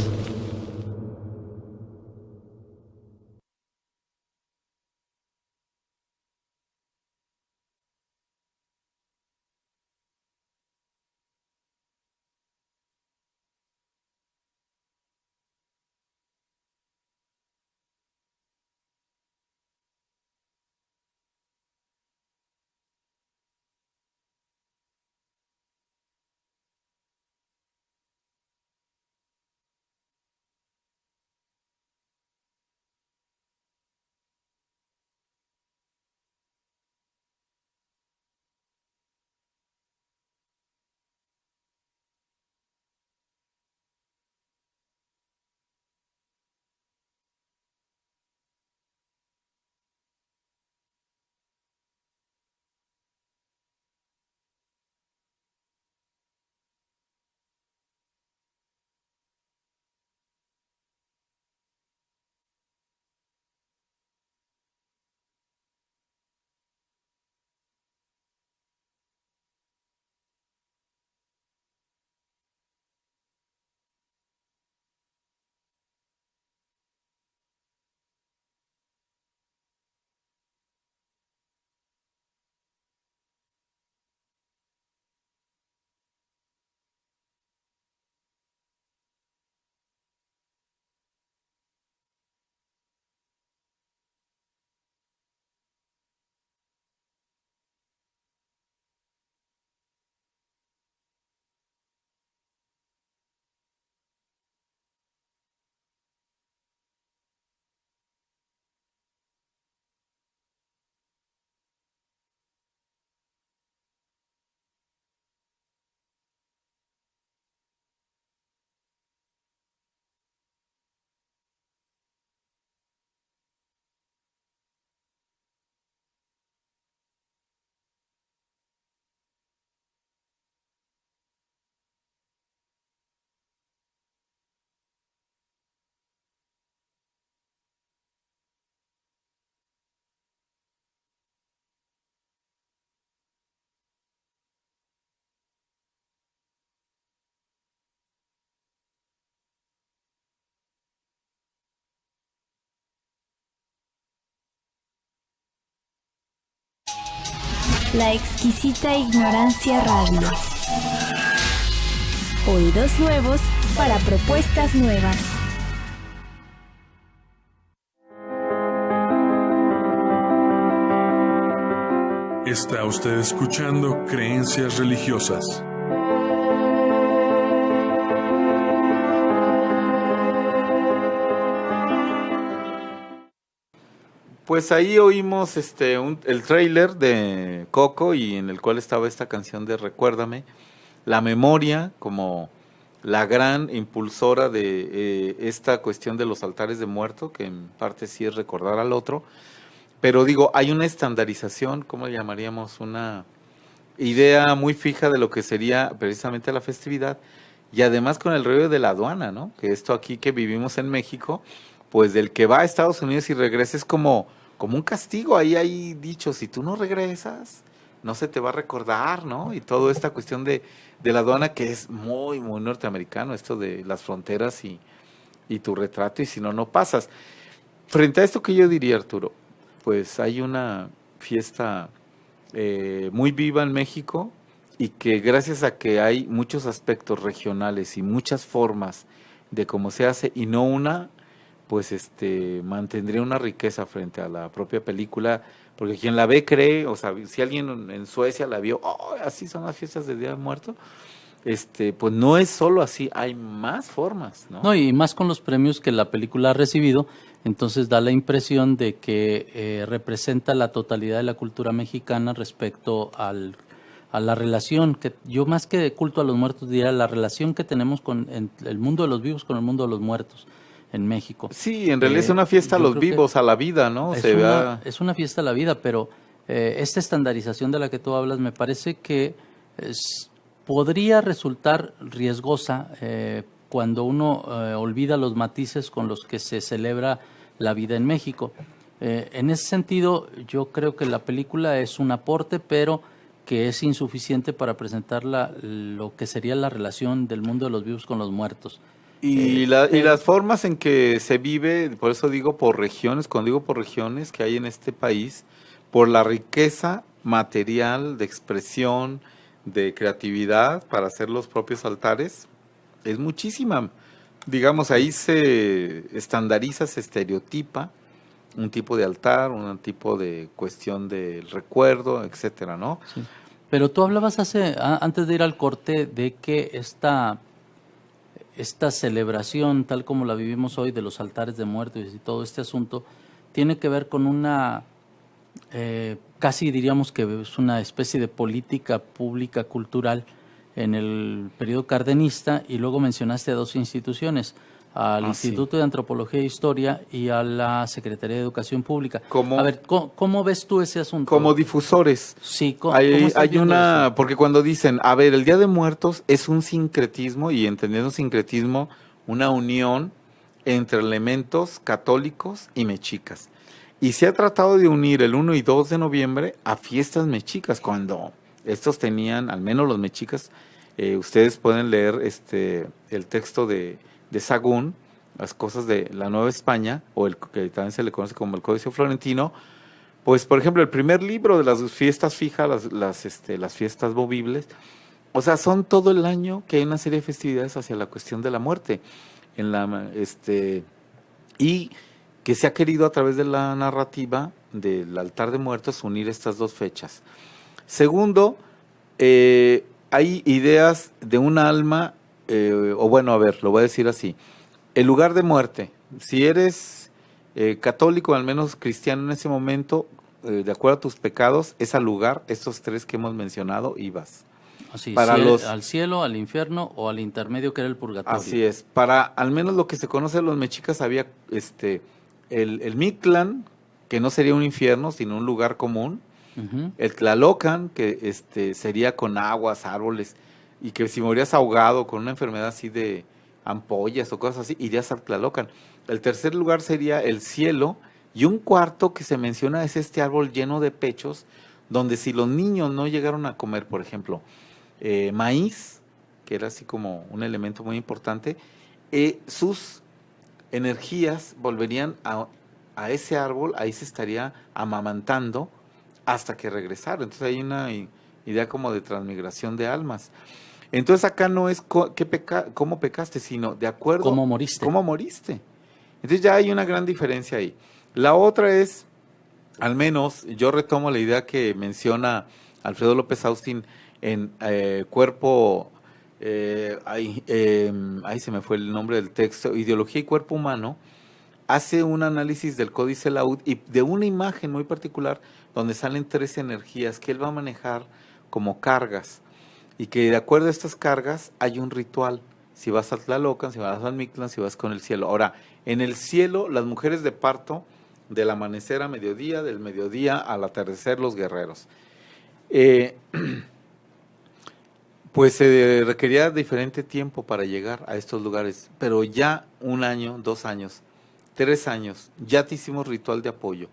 La exquisita ignorancia radio. Oídos nuevos para propuestas nuevas. Está usted escuchando Creencias Religiosas. Pues ahí oímos el tráiler de Coco y en el cual estaba esta canción de Recuérdame, la memoria como la gran impulsora de esta cuestión de los altares de muerto, que en parte sí es recordar al otro, pero digo, hay una estandarización, ¿cómo le llamaríamos? Una idea muy fija de lo que sería precisamente la festividad, y además con el rollo de la aduana, ¿no? Que esto aquí que vivimos en México, pues del que va a Estados Unidos y regresa es como un castigo. Ahí hay dicho, si tú no regresas, no se te va a recordar, ¿no? Y toda esta cuestión de la aduana que es muy, muy norteamericano, esto de las fronteras y tu retrato, y si no, no pasas. Frente a esto que yo diría, Arturo, pues hay una fiesta muy viva en México y que gracias a que hay muchos aspectos regionales y muchas formas de cómo se hace y no una, pues mantendría una riqueza frente a la propia película, porque quien la ve cree, o sea, si alguien en Suecia la vio, oh, así son las fiestas del Día de Muertos, pues no es solo así, hay más formas, ¿no? No, y más con los premios que la película ha recibido, entonces da la impresión de que representa la totalidad de la cultura mexicana respecto a la relación, que yo más que de culto a los muertos diría la relación que tenemos con el mundo de los vivos con el mundo de los muertos en México. Sí, en realidad es una fiesta a los vivos, a la vida, ¿no? Es una fiesta a la vida, pero esta estandarización de la que tú hablas me parece que podría resultar riesgosa cuando uno olvida los matices con los que se celebra la vida en México. En ese sentido, yo creo que la película es un aporte, pero que es insuficiente para presentar lo que sería la relación del mundo de los vivos con los muertos. Y las formas en que se vive, por eso digo por regiones, cuando digo por regiones que hay en este país, por la riqueza material de expresión, de creatividad para hacer los propios altares, es muchísima. Digamos, ahí se estandariza, se estereotipa un tipo de altar, un tipo de cuestión del recuerdo, etcétera, ¿no? Sí. Pero tú hablabas antes de ir al corte de que esta celebración, tal como la vivimos hoy, de los altares de muertos y todo este asunto, tiene que ver con una, casi diríamos que es una especie de política pública cultural en el periodo cardenista, y luego mencionaste a dos instituciones, al Instituto de Antropología e Historia y a la Secretaría de Educación Pública. A ver, ¿cómo ves tú ese asunto? Como difusores. Sí, hay una, porque cuando dicen, a ver, el Día de Muertos es un sincretismo, y entendiendo sincretismo, una unión entre elementos católicos y mexicas. Y se ha tratado de unir el 1 y 2 de noviembre a fiestas mexicas, cuando estos tenían, al menos los mexicas, ustedes pueden leer el texto de Sagún, las cosas de la Nueva España, o el que también se le conoce como el Códice Florentino. Pues, por ejemplo, el primer libro de las fiestas fijas, las fiestas movibles, o sea, son todo el año que hay una serie de festividades hacia la cuestión de la muerte, y que se ha querido a través de la narrativa del altar de muertos unir estas dos fechas. Segundo, hay ideas de un alma, o bueno, a ver, lo voy a decir así, el lugar de muerte, si eres católico, al menos cristiano en ese momento, de acuerdo a tus pecados, es al lugar, estos tres que hemos mencionado, ibas. Así, al cielo, al infierno o al intermedio que era el purgatorio. Así es, para al menos lo que se conoce de los mexicas había el Mictlán, que no sería un infierno, sino un lugar común, el Tlalocan, que sería con aguas, árboles, y que si morías ahogado con una enfermedad así de ampollas o cosas así, irías al Tlalocan. El tercer lugar sería el cielo, y un cuarto que se menciona es este árbol lleno de pechos, donde si los niños no llegaron a comer, por ejemplo, maíz, que era así como un elemento muy importante, sus energías volverían a ese árbol, ahí se estaría amamantando hasta que regresaron. Entonces hay una idea como de transmigración de almas. Entonces acá no es cómo pecaste, sino de acuerdo ¿Cómo moriste? ¿Cómo moriste? Entonces ya hay una gran diferencia ahí. La otra es, al menos yo retomo la idea que menciona Alfredo López Austin en cuerpo, ahí se me fue el nombre del texto, Ideología y Cuerpo Humano, hace un análisis del Códice Laud y de una imagen muy particular donde salen 3 energías que él va a manejar como cargas y que de acuerdo a estas cargas hay un ritual. Si vas a Tlalocan, si vas a Mictlán, si vas con el cielo. Ahora, en el cielo, las mujeres de parto, del amanecer a mediodía, del mediodía al atardecer, los guerreros. Pues se requería diferente tiempo para llegar a estos lugares, pero ya 1 año, 2 años, 3 años, ya te hicimos ritual de apoyo.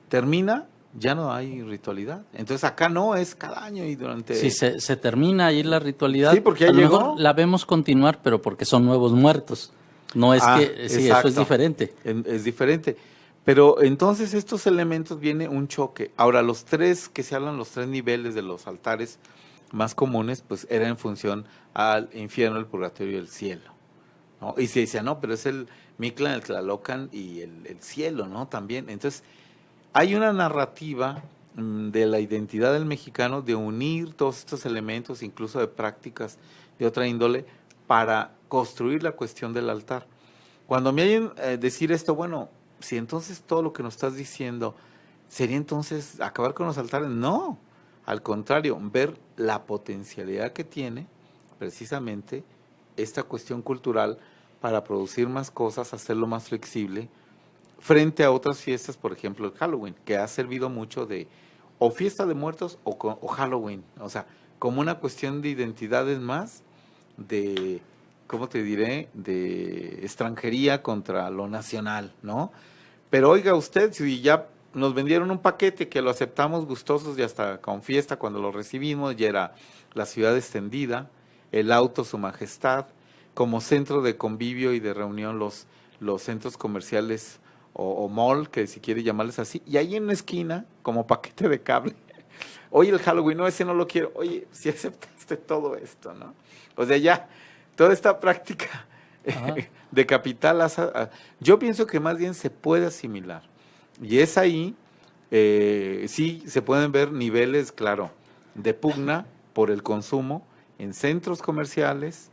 Termina, ya no hay ritualidad. Entonces acá no, es cada año y durante... Sí, se termina ahí la ritualidad. Sí, porque ya a lo llegó. mejor la vemos continuar, pero porque son nuevos muertos. No es que... Sí, exacto. eso es diferente. Es diferente. Pero entonces estos elementos viene un choque. Ahora, los 3 que se hablan, los 3 niveles de los altares más comunes, pues era en función al infierno, el purgatorio y el cielo, ¿no? Y se decía, no, pero es el Mictlán, el Tlalocan y el cielo, ¿no? También. Entonces, hay una narrativa de la identidad del mexicano de unir todos estos elementos, incluso de prácticas de otra índole, para construir la cuestión del altar. Cuando me oyen decir esto, bueno, si entonces todo lo que nos estás diciendo sería entonces acabar con los altares, no, al contrario, ver la potencialidad que tiene precisamente esta cuestión cultural para producir más cosas, hacerlo más flexible, frente a otras fiestas, por ejemplo el Halloween, que ha servido mucho de o fiesta de muertos o Halloween, o sea, como una cuestión de identidades más, de, ¿cómo te diré?, de extranjería contra lo nacional, ¿no? Pero oiga usted, si ya nos vendieron un paquete que lo aceptamos gustosos y hasta con fiesta cuando lo recibimos, ya era la ciudad extendida, el auto, su majestad, como centro de convivio y de reunión los centros comerciales o mall, que si quiere llamarles así, y ahí en una esquina, como paquete de cable, oye, el Halloween, no, ese no lo quiero, oye, si aceptaste todo esto, ¿no? O sea, ya, toda esta práctica de capital, yo pienso que más bien se puede asimilar, y es ahí, sí, se pueden ver niveles, claro, de pugna por el consumo en centros comerciales,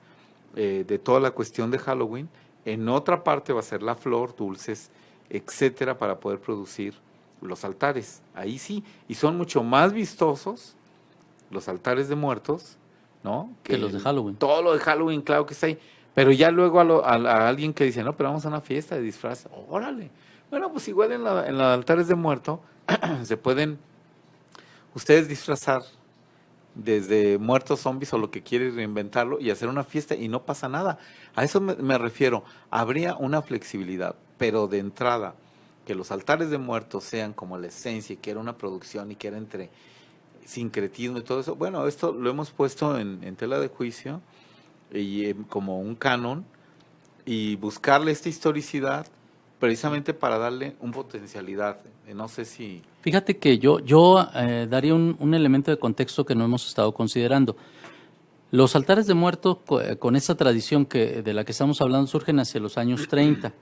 de toda la cuestión de Halloween. En otra parte va a ser la flor, dulces, etcétera, para poder producir los altares. Ahí sí, y son mucho más vistosos los altares de muertos, ¿no? Que los de Halloween. Todo lo de Halloween, claro que está ahí. Pero ya luego a alguien que dice, no, pero vamos a una fiesta de disfraz, órale. Bueno, pues igual en los altares de muerto se pueden ustedes disfrazar desde muertos, zombies o lo que quiere, reinventarlo y hacer una fiesta y no pasa nada. A eso me refiero. Habría una flexibilidad, pero de entrada, que los altares de muertos sean como la esencia y que era una producción y que era entre sincretismo y todo eso. Bueno, esto lo hemos puesto en tela de juicio y como un canon y buscarle esta historicidad precisamente para darle una potencialidad. No sé si... Fíjate que yo daría un elemento de contexto que no hemos estado considerando. Los altares de muertos, con esa tradición de la que estamos hablando, surgen hacia los años 30.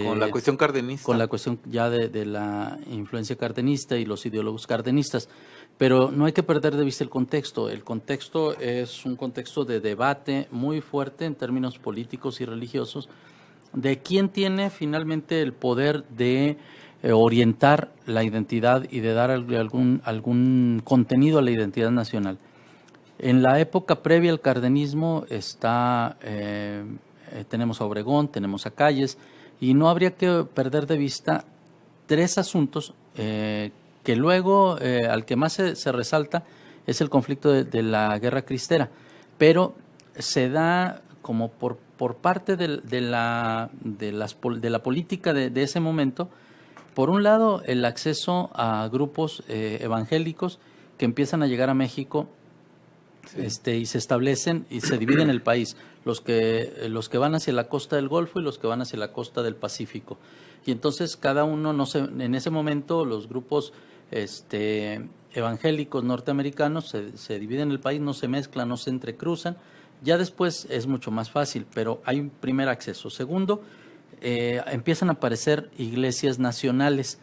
Con la cuestión cardenista. Con la cuestión ya de la influencia cardenista y los ideólogos cardenistas. Pero no hay que perder de vista el contexto. El contexto es un contexto de debate muy fuerte en términos políticos y religiosos de quién tiene finalmente el poder de orientar la identidad y de dar algún contenido a la identidad nacional. En la época previa al cardenismo tenemos a Obregón, tenemos a Calles, y no habría que perder de vista 3 asuntos que luego al que más se resalta es el conflicto de la Guerra Cristera, pero se da como por parte de la política de ese momento. Por un lado, el acceso a grupos evangélicos que empiezan a llegar a México, sí, y se establecen y se dividen el país, los que van hacia la costa del Golfo y los que van hacia la costa del Pacífico. Y entonces cada uno, en ese momento los grupos evangélicos norteamericanos, se dividen el país, no se mezclan, no se entrecruzan. Ya después es mucho más fácil, pero hay un primer acceso. Segundo, empiezan a aparecer iglesias nacionales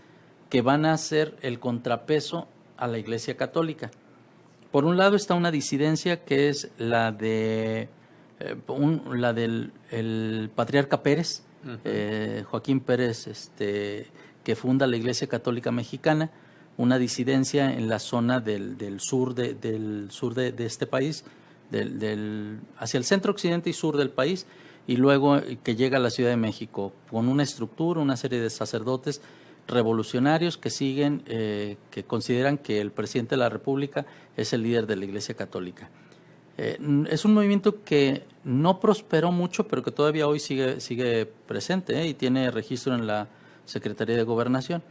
que van a ser el contrapeso a la Iglesia Católica. Por un lado está una disidencia que es la del el patriarca Pérez, Joaquín Pérez, que funda la Iglesia Católica Mexicana, una disidencia en la zona del sur de este país, hacia el centro occidente y sur del país, y luego que llega a la Ciudad de México con una estructura, una serie de sacerdotes revolucionarios que siguen, que consideran que el presidente de la República es el líder de la Iglesia Católica. Es un movimiento que no prosperó mucho, pero que todavía hoy sigue presente, y tiene registro en la Secretaría de Gobernación.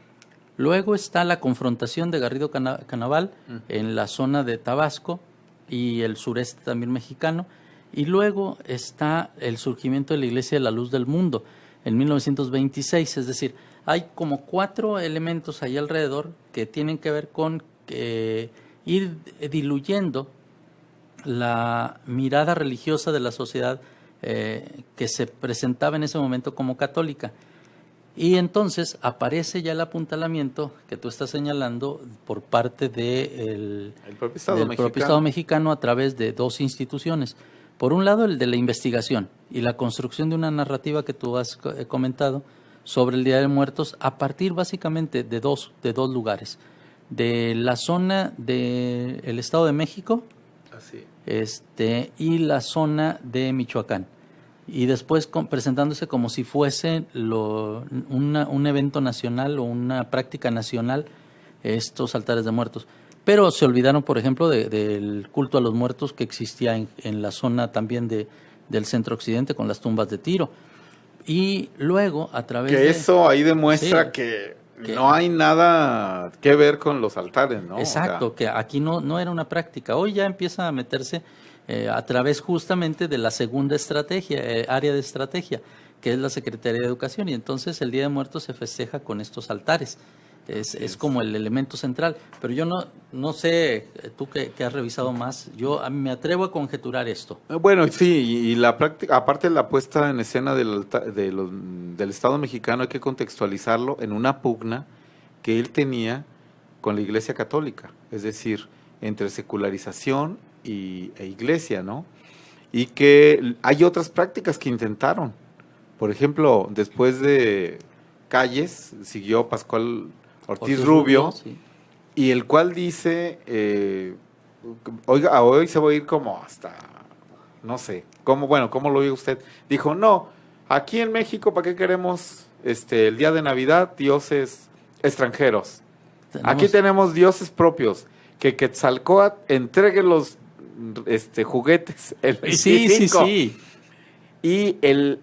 Luego está la confrontación de Garrido Canaval en la zona de Tabasco y el sureste también mexicano. Y luego está el surgimiento de la Iglesia de la Luz del Mundo en 1926, es decir, hay como 4 elementos ahí alrededor que tienen que ver con ir diluyendo la mirada religiosa de la sociedad que se presentaba en ese momento como católica. Y entonces aparece ya el apuntalamiento que tú estás señalando por parte del propio Estado mexicano a través de 2 instituciones. Por un lado, el de la investigación y la construcción de una narrativa que tú has comentado sobre el Día de Muertos a partir básicamente de dos lugares. De la zona del Estado de México y la zona de Michoacán. Y después presentándose como si fuese un evento nacional o una práctica nacional estos altares de muertos. Pero se olvidaron, por ejemplo, del culto a los muertos que existía en la zona también del centro occidente con las tumbas de Tiro. Y luego, a través de... eso ahí demuestra que no hay nada que ver con los altares, ¿no? Exacto, o sea, que aquí no era una práctica. Hoy ya empieza a meterse a través justamente de la segunda estrategia, área de estrategia, que es la Secretaría de Educación. Y entonces el Día de Muertos se festeja con estos altares. Es como el elemento central, pero yo no sé, tú que has revisado más, yo me atrevo a conjeturar esto. Bueno, sí, y la práctica, aparte de la puesta en escena del Estado mexicano, hay que contextualizarlo en una pugna que él tenía con la Iglesia Católica, es decir, entre secularización e Iglesia, ¿no? Y que hay otras prácticas que intentaron. Por ejemplo, después de Calles, siguió Pascual Ortiz Rubio, sí. Y el cual dice, oiga, hoy se va a ir como hasta, no sé, ¿cómo lo oye usted? Dijo, no, aquí en México, ¿para qué queremos el día de Navidad dioses extranjeros? Aquí tenemos dioses propios, que Quetzalcóatl entregue los juguetes el 25. Sí. Y el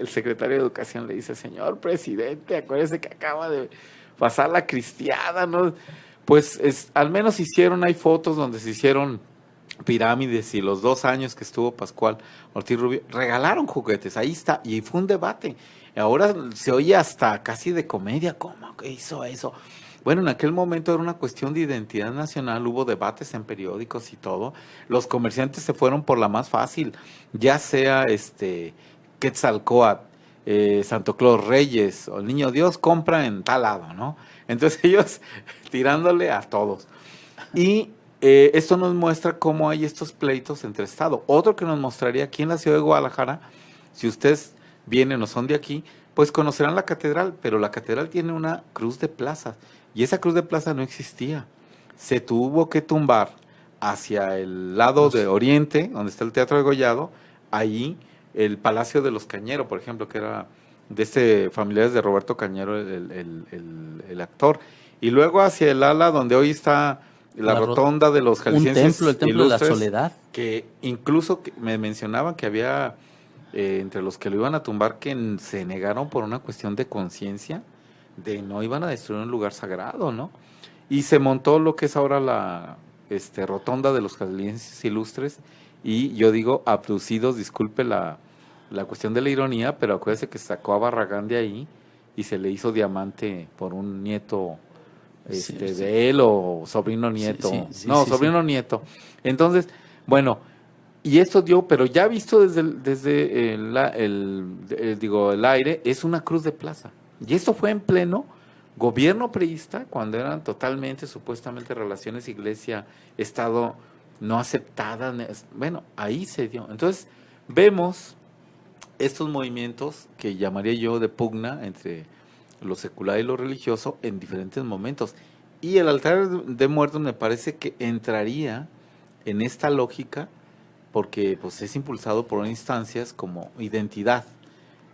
secretario de Educación le dice, señor presidente, acuérdese que acaba de pasar la cristiada, ¿no? Pues al menos hay fotos donde se hicieron pirámides, y los 2 años que estuvo Pascual Ortiz Rubio, regalaron juguetes, ahí está, y fue un debate. Ahora se oye hasta casi de comedia, ¿cómo que hizo eso? Bueno, en aquel momento era una cuestión de identidad nacional, hubo debates en periódicos y todo. Los comerciantes se fueron por la más fácil, ya sea Quetzalcóatl, Santo Claus Reyes o el Niño Dios, compra en tal lado, ¿no? Entonces ellos tirándole a todos. Y esto nos muestra cómo hay estos pleitos entre Estado. Otro que nos mostraría aquí en la ciudad de Guadalajara, si ustedes vienen o son de aquí, pues conocerán la catedral, pero la catedral tiene una cruz de plaza, y esa cruz de plaza no existía. Se tuvo que tumbar hacia el lado de Oriente, donde está el Teatro de Gollado, ahí el Palacio de los Cañero, por ejemplo, que era de familiares de Roberto Cañero, el actor. Y luego hacia el ala donde hoy está la rotonda de los jaliscienses, el templo de la Soledad. Que incluso me mencionaban que había entre los que lo iban a tumbar que se negaron por una cuestión de conciencia, de no iban a destruir un lugar sagrado, ¿no? Y se montó lo que es ahora la rotonda de los jaliscienses ilustres, y yo digo abducidos, disculpe la cuestión de la ironía, pero acuérdese que sacó a Barragán de ahí y se le hizo diamante por un nieto de él o sobrino nieto. Sobrino nieto. Entonces, bueno, y esto pero ya visto desde el aire, es una cruz de plaza. Y esto fue en pleno gobierno priista, cuando eran totalmente, supuestamente, relaciones iglesia-estado no aceptadas. Bueno, ahí se dio. Entonces, vemos estos movimientos que llamaría yo de pugna entre lo secular y lo religioso en diferentes momentos. Y el altar de muertos me parece que entraría en esta lógica porque pues es impulsado por instancias como identidad.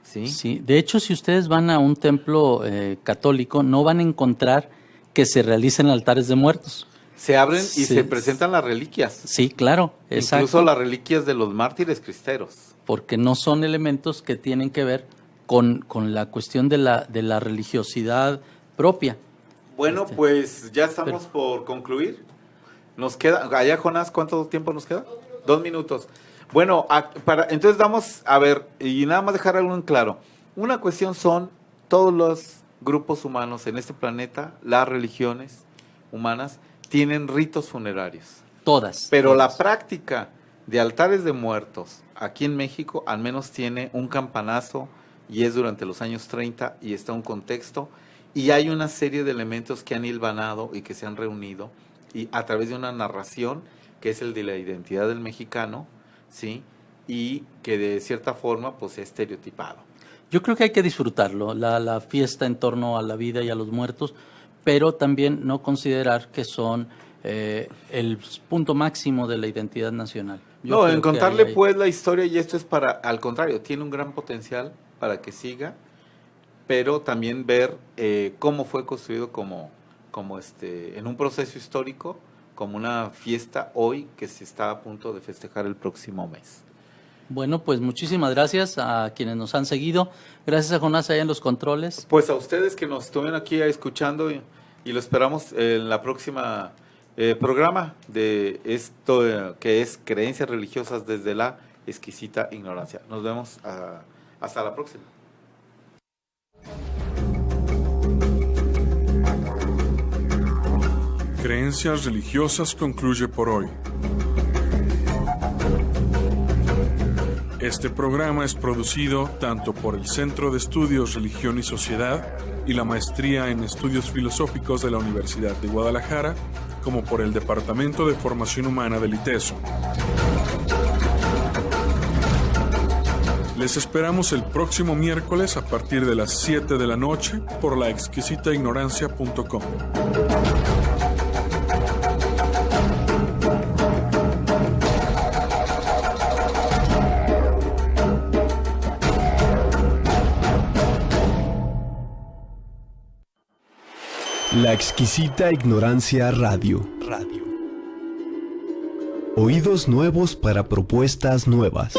¿Sí? Sí, de hecho, si ustedes van a un templo católico, no van a encontrar que se realicen altares de muertos. Se abren y se presentan las reliquias. Sí, claro, exacto. Incluso las reliquias de los mártires cristeros. Porque no son elementos que tienen que ver con la cuestión de la religiosidad propia. Bueno, pues ya estamos por concluir. Nos queda, allá Jonás, ¿cuánto tiempo nos queda? 2 minutos. Bueno, entonces vamos a ver, y nada más dejar algo en claro. Una cuestión son todos los grupos humanos en este planeta, las religiones humanas, tienen ritos funerarios. Todas. Pero la práctica de altares de muertos aquí en México al menos tiene un campanazo y es durante los años 30 y está un contexto y hay una serie de elementos que han hilvanado y que se han reunido y a través de una narración que es el de la identidad del mexicano, ¿sí? Y que de cierta forma pues es estereotipado. Yo creo que hay que disfrutarlo, la fiesta en torno a la vida y a los muertos, pero también no considerar que son el punto máximo de la identidad nacional. No, en contarle pues la historia, y esto es al contrario, tiene un gran potencial para que siga, pero también ver cómo fue construido como en un proceso histórico, como una fiesta hoy que se está a punto de festejar el próximo mes. Bueno, pues muchísimas gracias a quienes nos han seguido. Gracias a Jonás allá en los controles. Pues a ustedes que nos estuvieron aquí escuchando y lo esperamos en la próxima programa de esto que es Creencias Religiosas desde la Exquisita Ignorancia. Nos vemos hasta la próxima. Creencias Religiosas concluye por hoy. Este programa es producido tanto por el Centro de Estudios Religión y Sociedad y la Maestría en Estudios Filosóficos de la Universidad de Guadalajara, como por el Departamento de Formación Humana del ITESO. Les esperamos el próximo miércoles a partir de las 7 de la noche por laexquisitaignorancia.com. La Exquisita Ignorancia Radio. Oídos nuevos para propuestas nuevas.